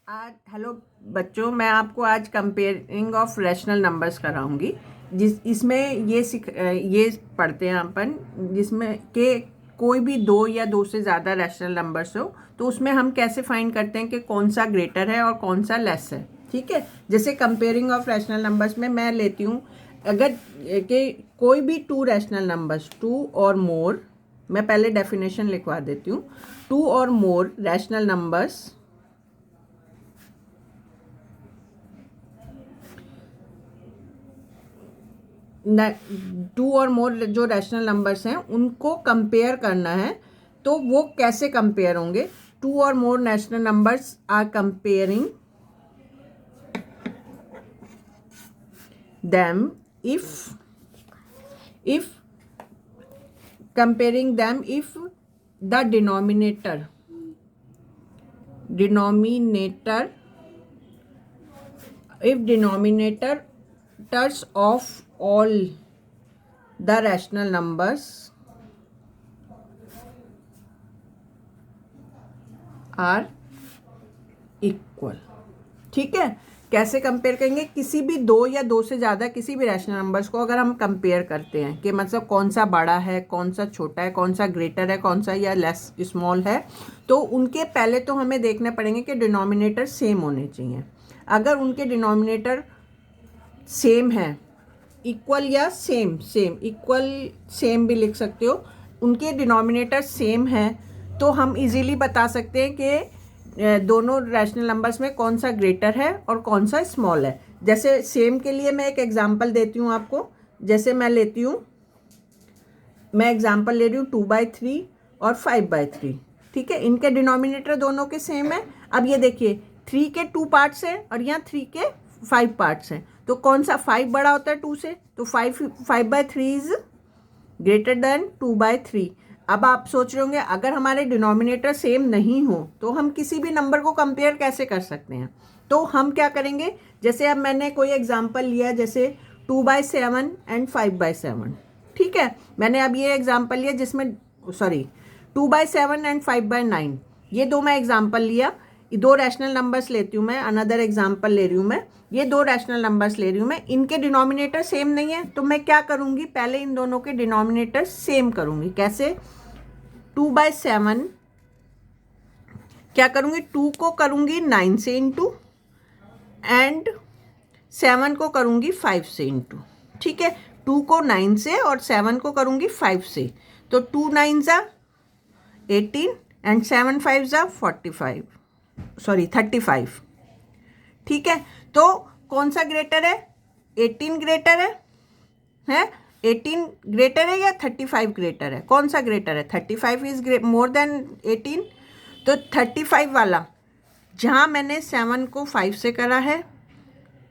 आज हेलो बच्चों, मैं आपको आज कंपेयरिंग ऑफ रैशनल नंबर्स कराऊंगी। इसमें ये पढ़ते हैं अपन, जिसमें के कोई भी दो या दो से ज़्यादा रैशनल नंबर्स हो तो उसमें हम कैसे फाइंड करते हैं कि कौन सा ग्रेटर है और कौन सा लेस है। ठीक है, जैसे कंपेयरिंग ऑफ रैशनल नंबर्स में मैं लेती हूँ, अगर कि कोई भी टू रैशनल नंबर्स, टू और मोर, मैं पहले डेफिनेशन लिखवा देती हूँ। टू और मोर रैशनल नंबर्स, टू और मोर जो रैशनल नंबर्स हैं उनको कंपेयर करना है, तो वो कैसे कंपेयर होंगे। टू और more rational numbers are comparing them if comparing them if the denominators of all the rational numbers are equal। ठीक है, कैसे कंपेयर करेंगे, किसी भी दो या दो से ज़्यादा किसी भी रैशनल नंबर्स को अगर हम कंपेयर करते हैं कि मतलब कौन सा बड़ा है, कौन सा छोटा है, कौन सा ग्रेटर है, कौन सा या लेस स्मॉल है, तो उनके पहले तो हमें देखना पड़ेंगे कि डिनोमिनेटर सेम होने चाहिए। अगर उनके डिनोमिनेटर सेम है, इक्वल या सेम, इक्वल सेम भी लिख सकते हो, उनके डिनोमिनेटर सेम है तो हम इजीली बता सकते हैं कि दोनों रैशनल नंबर्स में कौन सा ग्रेटर है और कौन सा स्मॉल है। जैसे सेम के लिए मैं एक एग्जांपल देती हूँ आपको। जैसे मैं एग्जांपल ले रही हूँ 2/3 और 5/3। ठीक है, इनके डिनोमिनेटर दोनों के सेम है। अब ये देखिए, 3 के 2 पार्ट्स हैं और यहाँ 3 के 5 पार्ट्स हैं, तो कौन सा 5 बड़ा होता है 2 से, तो 5/3 इज ग्रेटर देन 2/3। अब आप सोच रहे होंगे अगर हमारे डिनोमिनेटर सेम नहीं हो तो हम किसी भी नंबर को कंपेयर कैसे कर सकते हैं। तो हम क्या करेंगे, जैसे अब मैंने कोई एग्जांपल लिया, जैसे 2/7 एंड 5/7। ठीक है, मैंने अब ये एग्जांपल लिया जिसमें 2/7 एंड 5/9, ये दो मैं एग्जांपल लिया। दो रैशनल नंबर्स लेती हूँ मैं, अनदर एग्जांपल ले रही हूँ मैं, ये दो रैशनल नंबर्स ले रही हूँ मैं, इनके डिनोमिनेटर सेम नहीं है तो मैं क्या करूँगी, पहले इन दोनों के डिनोमिनेटर सेम करूँगी। कैसे, 2/7 क्या करूँगी, 2 को करूँगी 9 से इंटू एंड 7 को करूँगी 5 से इंटू। ठीक है, 2 को 9 से और 7 को करूँगी 5 से, तो 2 9 ज़ा 18 एंड 7 5 ज़ा 35। ठीक है, तो कौन सा ग्रेटर है, 18 ग्रेटर है 18 ग्रेटर है या 35 ग्रेटर है, कौन सा ग्रेटर है, 35 इज मोर देन 18। तो 35 वाला जहाँ मैंने 7 को 5 से करा है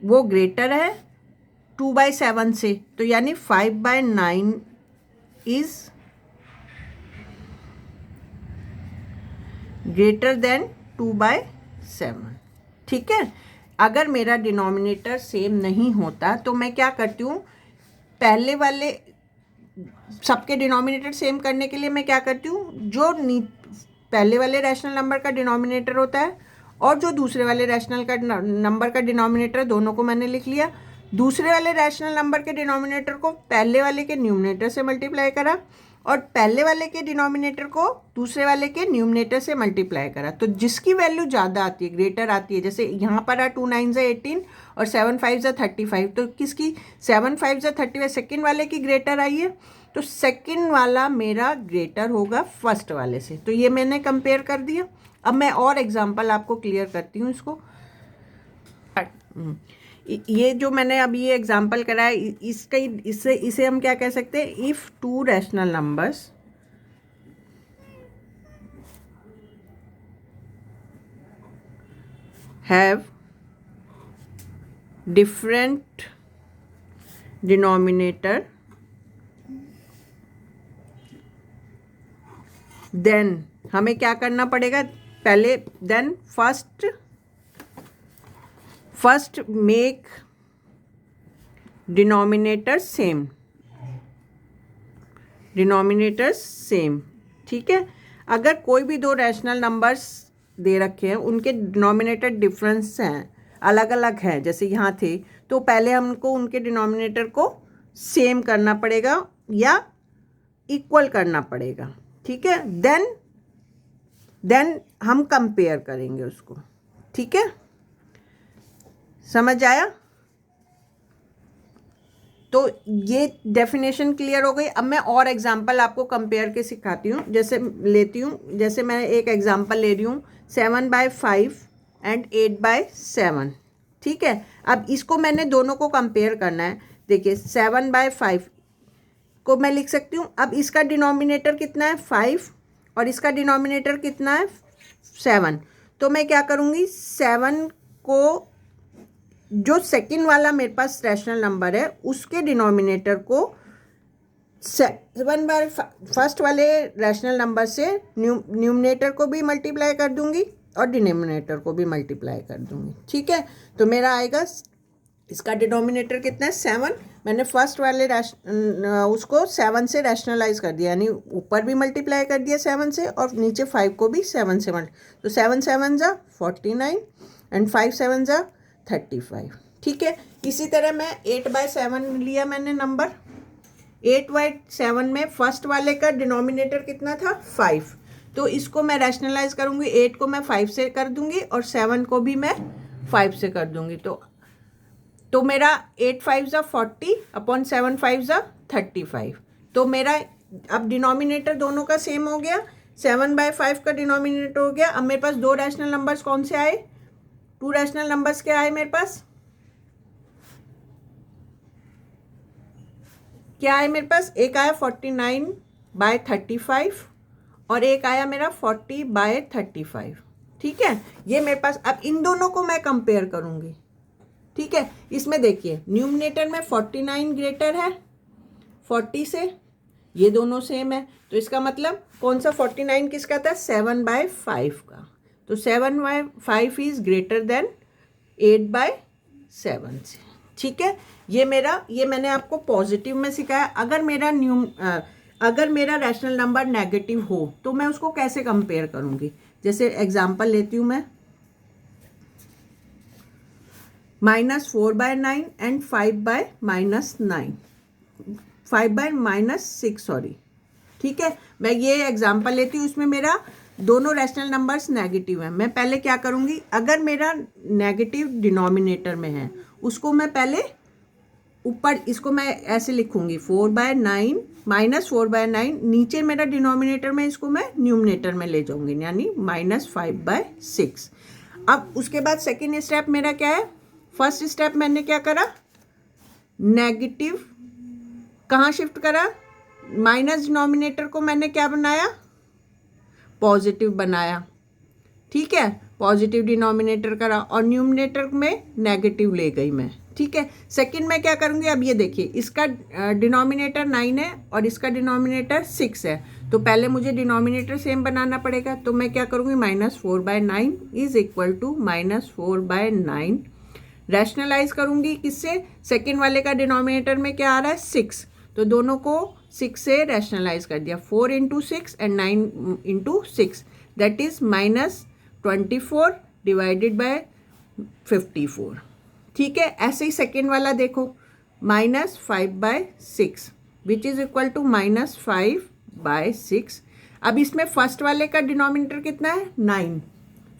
वो ग्रेटर है 2/7 से, तो यानी 5/9 इज ग्रेटर देन 2/7। ठीक है, अगर मेरा डिनोमिनेटर सेम नहीं होता तो मैं क्या करती हूँ, पहले वाले सबके डिनोमिनेटर सेम करने के लिए मैं क्या करती हूँ, जो पहले वाले रैशनल नंबर का डिनोमिनेटर होता है और जो दूसरे वाले रैशनल का नंबर का डिनोमिनेटर, दोनों को मैंने लिख लिया। दूसरे वाले रैशनल नंबर के डिनोमिनेटर को पहले वाले के न्यूमरेटर से मल्टीप्लाई करा और पहले वाले के डिनोमिनेटर को दूसरे वाले के न्यूमरेटर से मल्टीप्लाई करा, तो जिसकी वैल्यू ज़्यादा आती है, ग्रेटर आती है, जैसे यहाँ पर आ 2 9 ज़ा 18 और 7 5 ज़ा 35, तो किसकी 7 5 ज़ा 35 सेकेंड वाले की ग्रेटर आई है, तो सेकेंड वाला मेरा ग्रेटर होगा फर्स्ट वाले से। तो ये मैंने कंपेयर कर दिया। अब मैं और एग्जांपल आपको क्लियर करती हूँ इसको। ये जो मैंने अब ये एग्जांपल कराया, इसे हम क्या कह सकते हैं, if two rational numbers have different denominator then हमें क्या करना पड़ेगा, पहले then first make denominator same. ठीक है, अगर कोई भी दो रैशनल नंबर्स दे रखे हैं उनके डिनोमिनेटर डिफरेंस हैं, अलग अलग हैं, जैसे यहाँ थे, तो पहले हमको उनके डिनोमिनेटर को सेम करना पड़ेगा या इक्वल करना पड़ेगा, ठीक है। देन हम कंपेयर करेंगे उसको, ठीक है, समझ आया। तो ये डेफिनेशन क्लियर हो गई। अब मैं और एग्जांपल आपको कंपेयर के सिखाती हूँ, जैसे लेती हूँ, जैसे मैं एक एग्जांपल ले रही हूँ 7/5 एंड 8/7, ठीक है। अब इसको मैंने दोनों को कंपेयर करना है। देखिए 7/5 को मैं लिख सकती हूँ, अब इसका डिनोमिनेटर कितना है 5 और इसका डिनोमिनेटर कितना है 7, तो मैं क्या करूँगी 7 को, जो सेकंड वाला मेरे पास रैशनल नंबर है उसके डिनोमिनेटर को 7 फर्स्ट वाले रैशनल नंबर से न्यूमरेटर को भी मल्टीप्लाई कर दूंगी और डिनोमिनेटर को भी मल्टीप्लाई कर दूंगी, ठीक है। तो मेरा आएगा, इसका डिनोमिनेटर कितना है 7, मैंने फर्स्ट वाले उसको 7 से रैशनलाइज कर दिया, यानी ऊपर भी मल्टीप्लाई कर दिया 7 से और नीचे 5 को भी 7 से तो 7 7 जा 49 एंड 5 7 जा 35, ठीक है। इसी तरह मैं 8/7 लिया मैंने नंबर, 8/7 में फर्स्ट वाले का डिनोमिनेटर कितना था 5, तो इसको मैं रैशनलाइज करूँगी, 8 को मैं 5 से कर दूँगी और 7 को भी मैं 5 से कर दूँगी, तो मेरा 8 5 जा 40 अपॉन 7 5 जा 35। तो मेरा अब डिनोमिनेटर दोनों का सेम हो गया, 7/5 का डिनोमिनेटर हो गया। अब मेरे पास दो रैशनल नंबर्स कौन से आए, 2 रैशनल नंबर्स क्या आए मेरे पास, क्या आए मेरे पास, एक आया 49/35 और एक आया मेरा 40/35, ठीक है। ये मेरे पास, अब इन दोनों को मैं कंपेयर करूंगी, ठीक है। इसमें देखिए न्यूमरेटर में 49 ग्रेटर है 40 से, ये दोनों सेम है, तो इसका मतलब कौन सा 49 किसका था 7/5 का, तो 7/5 इज ग्रेटर देन 8/7 से, ठीक है। ये मैंने आपको पॉजिटिव में सिखाया। अगर मेरा रैशनल नंबर नेगेटिव हो तो मैं उसको कैसे कंपेयर करूंगी, जैसे एग्जांपल लेती हूँ मैं -4/9 एंड 5/-6 सॉरी, ठीक है। मैं ये एग्जांपल लेती हूँ, उसमें मेरा दोनों रैशनल नंबर्स नेगेटिव हैं। मैं पहले क्या करूँगी, अगर मेरा नेगेटिव डिनोमिनेटर में है उसको मैं पहले ऊपर, इसको मैं ऐसे लिखूँगी 4/9 -4/9, नीचे मेरा डिनोमिनेटर में, इसको मैं न्यूमरेटर में ले जाऊँगी, यानी -5/6। अब उसके बाद सेकेंड स्टेप मेरा क्या है, फर्स्ट स्टेप मैंने क्या करा, नेगेटिव कहाँ शिफ्ट करा, माइनस डिनोमिनेटर को मैंने क्या बनाया, पॉजिटिव बनाया, ठीक है, पॉजिटिव डिनोमिनेटर करा और न्यूमरेटर में नेगेटिव ले गई मैं, ठीक है। सेकंड में क्या करूँगी, अब ये देखिए इसका डिनोमिनेटर 9 है और इसका डिनोमिनेटर 6 है, तो पहले मुझे डिनोमिनेटर सेम बनाना पड़ेगा, तो मैं क्या करूँगी -4/9 इज इक्वल टू -4/9, रैशनलाइज करूँगी किससे, सेकेंड वाले का डिनोमिनेटर में क्या आ रहा है 6, तो दोनों को 6 से रैशनलाइज कर दिया, 4 × 6 and 9 × 6 that is -24 divided by 54, ठीक है। ऐसे ही सेकेंड वाला देखो -5/6 विच इज इक्वल टू -5/6। अब इसमें फर्स्ट वाले का डिनोमिनेटर कितना है 9,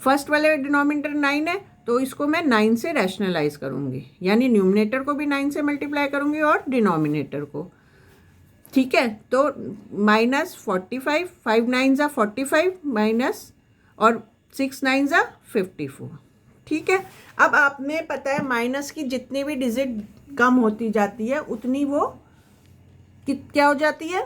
फर्स्ट वाले का डिनोमिनेटर 9 है, तो इसको मैं 9 से रैशनलाइज करूँगी, यानी न्यूमरेटर को भी 9 से मल्टीप्लाई करूँगी और डिनोमिनेटर को, ठीक है। तो -45, 5 9 जा 45 माइनस और 6 9 जा 54, ठीक है। अब आपने पता है माइनस की जितनी भी डिजिट कम होती जाती है उतनी वो क्या हो जाती है,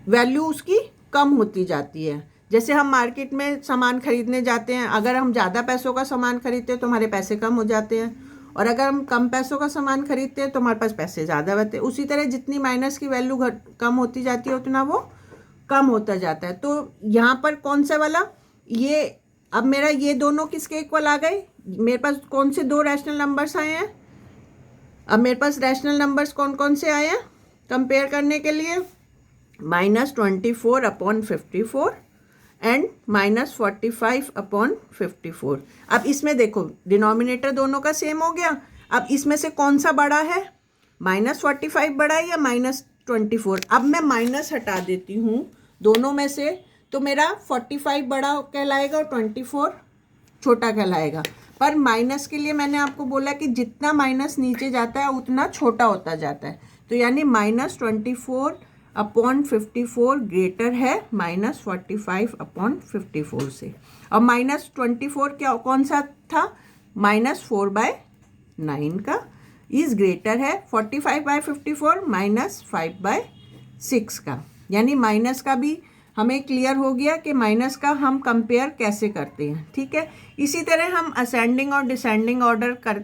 वैल्यू उसकी कम होती जाती है। जैसे हम मार्केट में सामान खरीदने जाते हैं, अगर हम ज़्यादा पैसों का सामान खरीदते हैं तो हमारे पैसे कम हो जाते हैं, और अगर हम कम पैसों का सामान खरीदते हैं तो हमारे पास पैसे ज़्यादा रहते हैं। उसी तरह जितनी माइनस की वैल्यू कम होती जाती है उतना वो कम होता जाता है। तो यहाँ पर कौन सा वाला, ये अब मेरा ये दोनों किसके इक्वल आ गए, मेरे पास कौन से दो रैशनल नंबर्स आए हैं, अब मेरे पास रैशनल नंबर्स कौन कौन से आए हैं कंपेयर करने के लिए, -24/54 एंड -45/54। अब इसमें देखो डिनोमिनेटर दोनों का सेम हो गया। अब इसमें से कौन सा बड़ा है, -45 बड़ा है या -24? अब मैं माइनस हटा देती हूँ दोनों में से, तो मेरा 45 बड़ा कहलाएगा और 24 छोटा कहलाएगा। पर माइनस के लिए मैंने आपको बोला कि जितना माइनस नीचे जाता है उतना छोटा होता जाता है, तो यानी -24/54 ग्रेटर है -45/54 से। और -24 क्या कौन सा था, -4/9 का इज ग्रेटर है 45/54 -5/6 का। यानी माइनस का भी हमें क्लियर हो गया कि माइनस का हम कंपेयर कैसे करते हैं। ठीक है, इसी तरह हम असेंडिंग और डिसेंडिंग ऑर्डर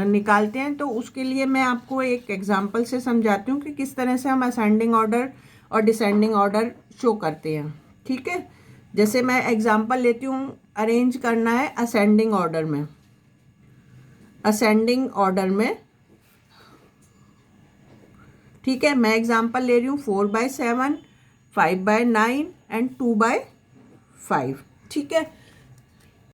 निकालते हैं। तो उसके लिए मैं आपको एक एग्जांपल से समझाती हूँ कि किस तरह से हम असेंडिंग ऑर्डर और डिसेंडिंग ऑर्डर शो करते हैं। ठीक है, जैसे मैं एग्जांपल लेती हूँ, अरेंज करना है असेंडिंग ऑर्डर में। असेंडिंग ऑर्डर में ठीक है, मैं एग्जांपल ले रही हूँ 4/7, 5/9 एंड 2/5। ठीक है,